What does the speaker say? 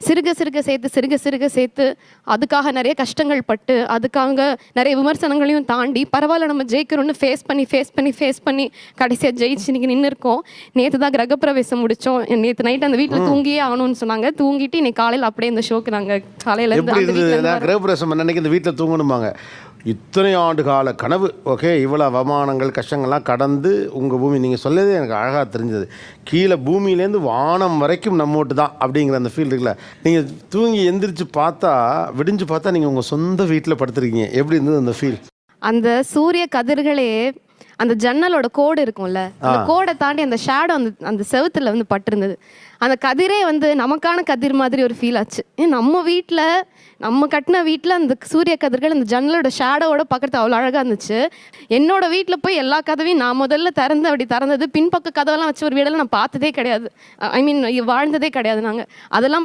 சிறுக சிறுக சேர்த்து அதுக்காக நிறைய கஷ்டங்கள் பட்டு அதுக்காக நிறைய விமர்சனங்களையும் தாண்டி பரவாயில்ல நம்ம ஜெயிக்கிறோன்னு ஃபேஸ் பண்ணி கடைசியாக ஜெயிச்சு இன்னைக்கு நின்று இருக்கோம். நேற்று தான் கிரகப்பிரவேசம் முடித்தோம். நேற்று நைட் அந்த வீட்டில் தூங்கியே ஆகணும்னு சொன்னாங்க. தூங்கிட்டு இன்னைக்கு காலையில் அப்படியே இந்த ஷோக்கு நாங்கள் காலையில் கிரகப்பிரவேசம் அன்னைக்கு இந்த வீட்டில் தூங்கணுமாங்க. இத்தனை ஆண்டு கால கனவு. ஓகே, இவ்வளோ அவமானங்கள் கஷ்டங்கள்லாம் கடந்து உங்கள் பூமி நீங்கள் சொல்லதே எனக்கு அழகாக தெரிஞ்சது. கீழே பூமியிலேருந்து வானம் வரைக்கும் நம்மோட்டு தான் அப்படிங்கிற அந்த ஃபீல் இருக்குல்ல. நீங்கள் தூங்கி எந்திரிச்சு பார்த்தா விடிஞ்சு பார்த்தா நீங்கள் உங்கள் சொந்த வீட்டில் படுத்துருக்கீங்க. எப்படி இருந்தது அந்த ஃபீல்? அந்த சூரிய கதிர்களே அந்த ஜன்னலோட கோடு இருக்கும்ல, அந்த கோடை தாண்டி அந்த ஷேடோ அந்த செவுத்துல வந்து பட்டிருந்தது. அந்த கதிரே வந்து நமக்கான கதிர் மாதிரி ஒரு ஃபீல் ஆச்சு. நம்ம வீட்டில் நம்ம கட்டின வீட்டில் அந்த சூரிய கதிர்கள் அந்த ஜன்னலோட ஷேடோவோட பார்க்குறது அவ்வளோ அழகாக இருந்துச்சு. என்னோட வீட்டில் போய் எல்லா கதவையும் நான் முதல்ல அப்படி திறந்தது. பின்பக்க கதவெல்லாம் வச்சு ஒரு வீடெல்லாம் நான் பார்த்ததே கிடையாது. ஐ மீன் வாழ்ந்ததே கிடையாது. நாங்கள் அதெல்லாம்